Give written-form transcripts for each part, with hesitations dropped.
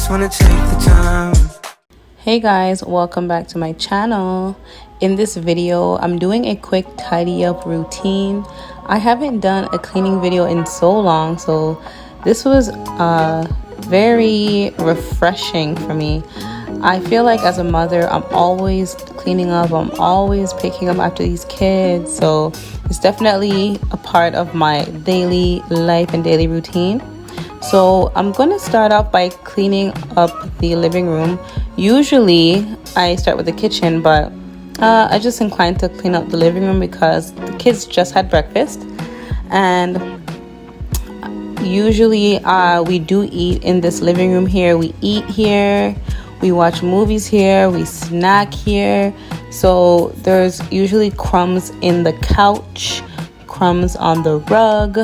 just wanna take the time. Hey guys, welcome back to my channel. In this video, I'm doing a quick tidy up routine. I haven't done a cleaning video in so long, so this was very refreshing for me. I feel like as a mother, I'm always cleaning up, I'm always picking up after these kids, so it's definitely a part of my daily life and daily routine. So I'm going to start off by cleaning up the living room. Usually I start with the kitchen, but I just inclined to clean up the living room because the kids just had breakfast, and usually we do eat in this living room here. We eat here, we watch movies here, we snack here. So there's usually crumbs in the couch, crumbs on the rug,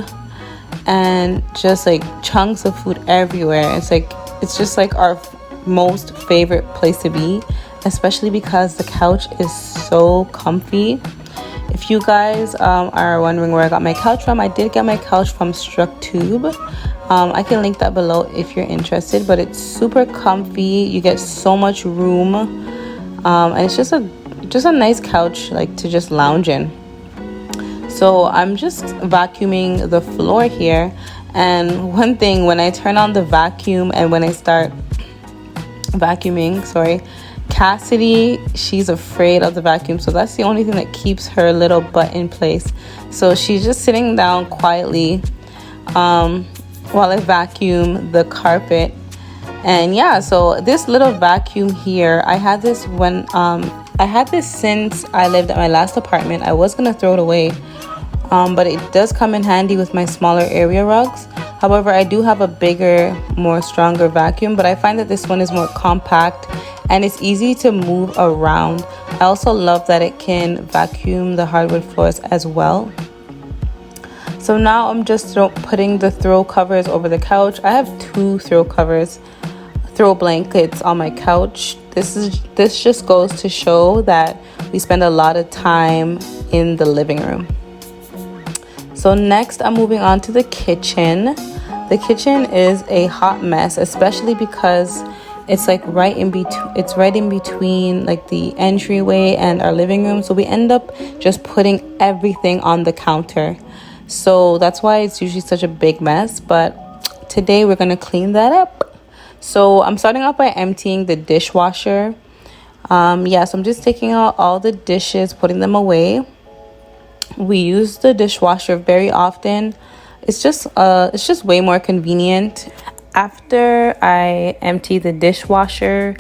and just like chunks of food everywhere. It's just like our most favorite place to be, especially because the couch is so comfy. If you guys are wondering where I got my couch from, I did get my couch from Structube. I can link that below if you're interested, but it's super comfy. You get so much room, and it's just a nice couch like to just lounge in. So I'm just vacuuming the floor here, and one thing, when I turn on the vacuum and when I start vacuuming, Cassidy, she's afraid of the vacuum, so that's the only thing that keeps her little butt in place. So she's just sitting down quietly while I vacuum the carpet. And yeah, so this little vacuum here, I had this when I had this since I lived at my last apartment. I was gonna throw it away, but it does come in handy with my smaller area rugs. However, I do have a bigger, more stronger vacuum, but I find that this one is more compact and it's easy to move around. I also love that it can vacuum the hardwood floors as well. So now I'm just putting the throw covers over the couch. I have two throw blankets on my couch. This just goes to show that we spend a lot of time in the living room. So next, I'm moving on to the kitchen. The kitchen is a hot mess, especially because it's like right in between like the entryway and our living room. So we end up just putting everything on the counter. So that's why it's usually such a big mess. But today we're gonna clean that up. So I'm starting off by emptying the dishwasher. So I'm just taking out all the dishes, putting them away. We use the dishwasher very often. It's just way more convenient. After I empty the dishwasher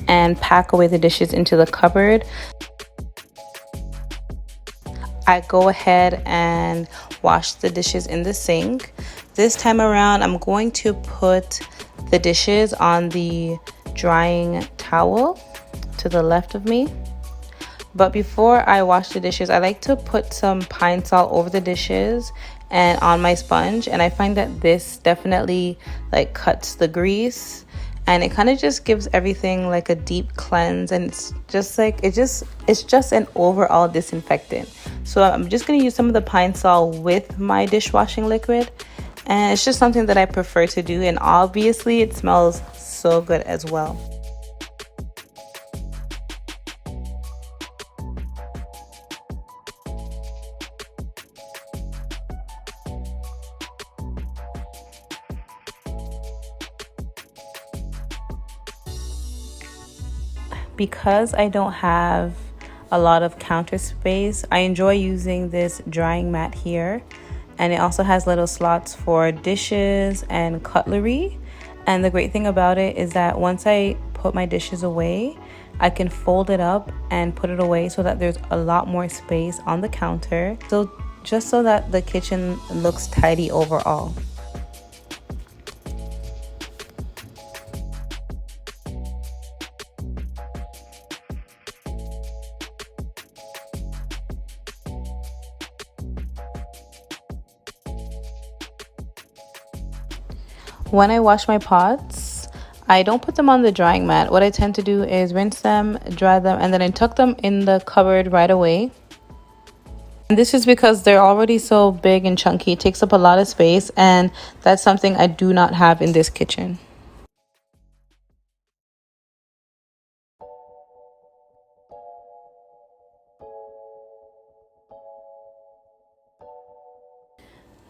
and pack away the dishes into the cupboard, I go ahead and wash the dishes in the sink. This time around, I'm going to put the dishes on the drying towel to the left of me. But before I wash the dishes, I like to put some pine salt over the dishes and on my sponge, and I find that this definitely like cuts the grease, and it kind of just gives everything like a deep cleanse, and it's just an overall disinfectant. So I'm just going to use some of the pine salt with my dishwashing liquid, and it's just something that I prefer to do, and obviously it smells so good as well. Because I don't have a lot of counter space, I enjoy using this drying mat here, and it also has little slots for dishes and cutlery. And the great thing about it is that once I put my dishes away, I can fold it up and put it away so that there's a lot more space on the counter, so just so that the kitchen looks tidy overall. When I wash my pots, I don't put them on the drying mat. What I tend to do is rinse them, dry them, and then I tuck them in the cupboard right away. And this is because they're already so big and chunky. It takes up a lot of space, and that's something I do not have in this kitchen.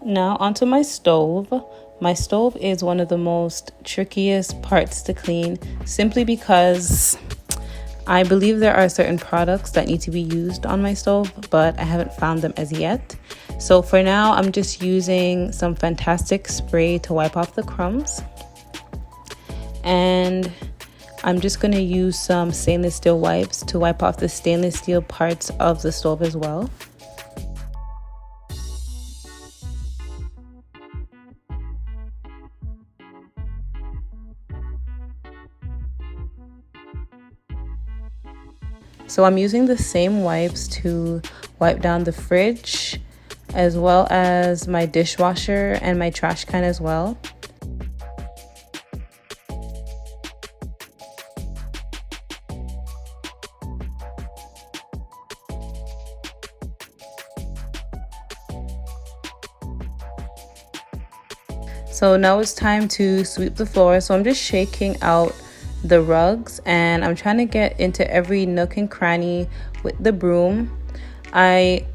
Now onto my stove. My stove is one of the most trickiest parts to clean simply because I believe there are certain products that need to be used on my stove, but I haven't found them as yet. So for now, I'm just using some Fantastic spray to wipe off the crumbs. And I'm just gonna use some stainless steel wipes to wipe off the stainless steel parts of the stove as well. So I'm using the same wipes to wipe down the fridge, as well as my dishwasher and my trash can as well. So now it's time to sweep the floor. So I'm just shaking out the rugs and I'm trying to get into every nook and cranny with the broom. I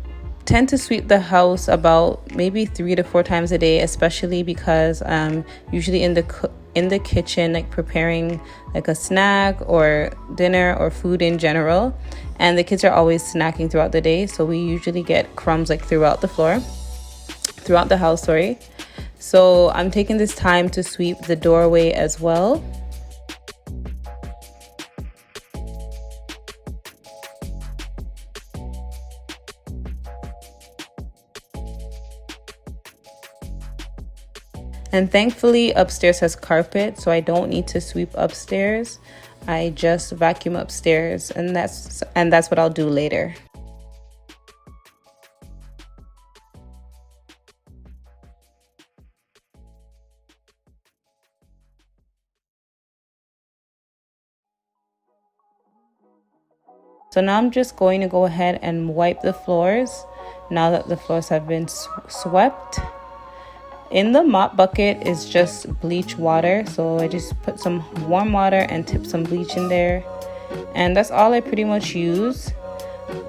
tend to sweep the house about maybe 3 to 4 times a day, especially because I'm usually in the kitchen, like preparing like a snack or dinner or food in general, and the kids are always snacking throughout the day, so we usually get crumbs like throughout the house, sorry. So I'm taking this time to sweep the doorway as well. And thankfully upstairs has carpet, so I don't need to sweep upstairs. I just vacuum upstairs, and that's what I'll do later. So now I'm just going to go ahead and wipe the floors now that the floors have been swept. In the mop bucket is just bleach water, so I just put some warm water and tip some bleach in there, and that's all I pretty much use.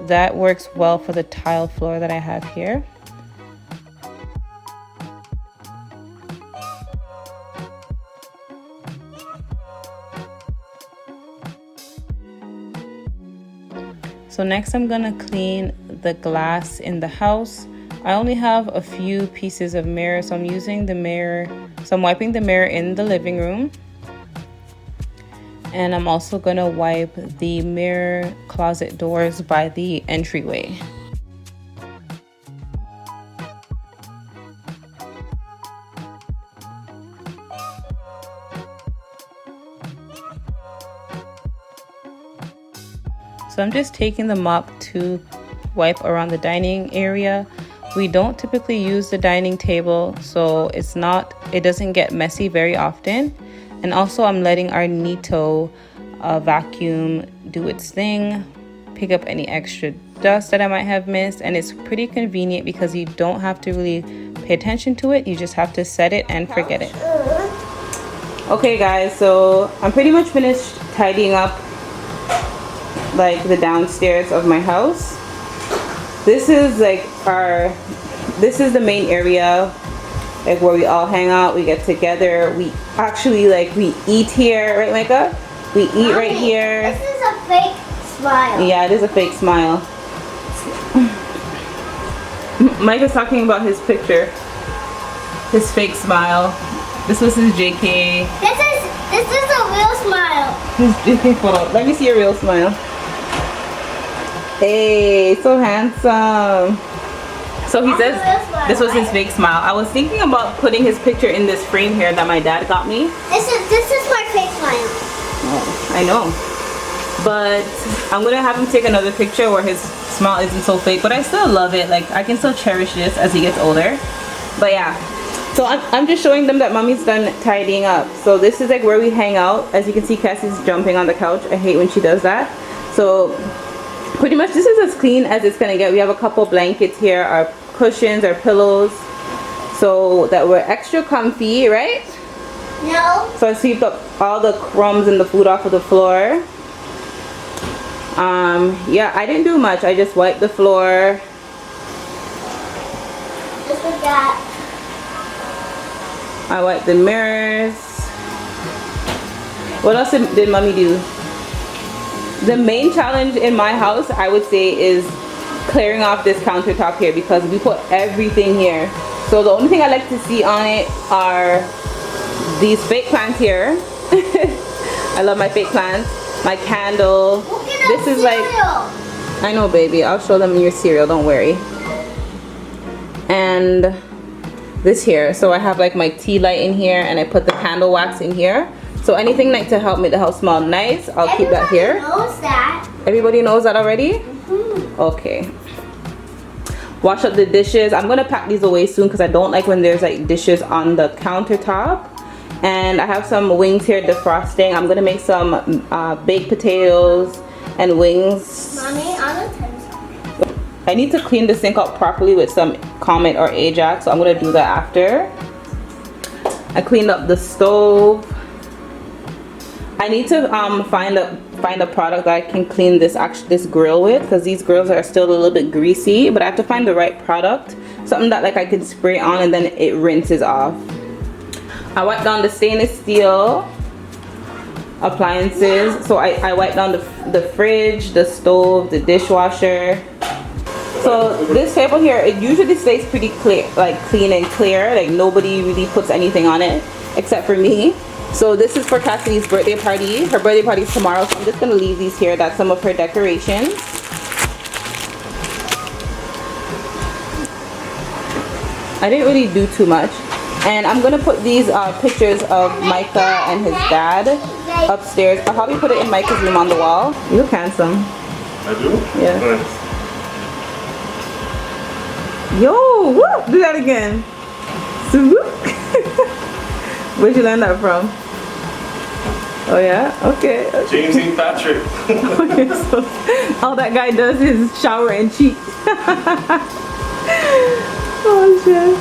That works well for the tile floor that I have here. So next I'm gonna clean the glass in the house. I only have a few pieces of mirror, so I'm using the mirror. So I'm wiping the mirror in the living room. And I'm also gonna wipe the mirror closet doors by the entryway. So I'm just taking the mop to wipe around the dining area. We don't typically use the dining table, so it doesn't get messy very often. And also I'm letting our Nito vacuum do its thing, pick up any extra dust that I might have missed. And it's pretty convenient because you don't have to really pay attention to it. You just have to set it and forget it. Okay guys, so I'm pretty much finished tidying up like the downstairs of my house. This is the main area, like where we all hang out, we get together, we actually we eat here, right Micah? We eat Mommy, right here. This is a fake smile. Yeah, it is a fake smile. Micah's talking about his picture, his fake smile. This was his JK. This is a real smile. His JK photo. Let me see your real smile. Hey, so handsome. So he says this was his fake smile. I was thinking about putting his picture in this frame here that my dad got me. This is my fake smile. Oh, I know. But I'm gonna have him take another picture where his smile isn't so fake, but I still love it. Like I can still cherish this as he gets older. But yeah. So I'm just showing them that mommy's done tidying up. So this is like where we hang out. As you can see, Cassie's jumping on the couch. I hate when she does that. So pretty much this is as clean as it's gonna get. We have a couple blankets here, our cushions, our pillows, so that we're extra comfy, right? No. So I sweeped up all the crumbs and the food off of the floor. Yeah, I didn't do much. I just wiped the floor. Just like that. I wipe the mirrors. What else did mommy do? The main challenge in my house, I would say, is clearing off this countertop here because we put everything here. So the only thing I like to see on it are these fake plants here. I love my fake plants. My candle. This is like, I know baby, I'll show them your cereal, don't worry. And this here, so I have like my tea light in here and I put the candle wax in here. So anything like to help make the house smell nice, I'll keep that here. Everybody knows that. Everybody knows that already? Okay. Wash up the dishes. I'm gonna pack these away soon because I don't like when there's like dishes on the countertop. And I have some wings here defrosting. I'm gonna make some baked potatoes and wings. Mommy, on the tennis. I need to clean the sink up properly with some Comet or Ajax, so I'm gonna do that after. I cleaned up the stove. I need to find a product that I can clean this grill with because these grills are still a little bit greasy, but I have to find the right product, something that like I can spray on and then it rinses off. I wiped down the stainless steel appliances, so I wiped down the fridge, the stove, the dishwasher. So this table here, it usually stays pretty clear, like clean and clear, like nobody really puts anything on it except for me. So this is for Cassidy's birthday party. Her birthday party is tomorrow, so I'm just gonna leave these here. That's some of her decorations. I didn't really do too much. And I'm gonna put these pictures of Micah and his dad upstairs. I'll probably put it in Micah's room on the wall. You look handsome. I do? Yeah. Nice. Yo, woo, do that again. Where'd you learn that from? Oh yeah? Okay. James E. Patrick. Okay, so all that guy does is shower and cheat. Oh shit.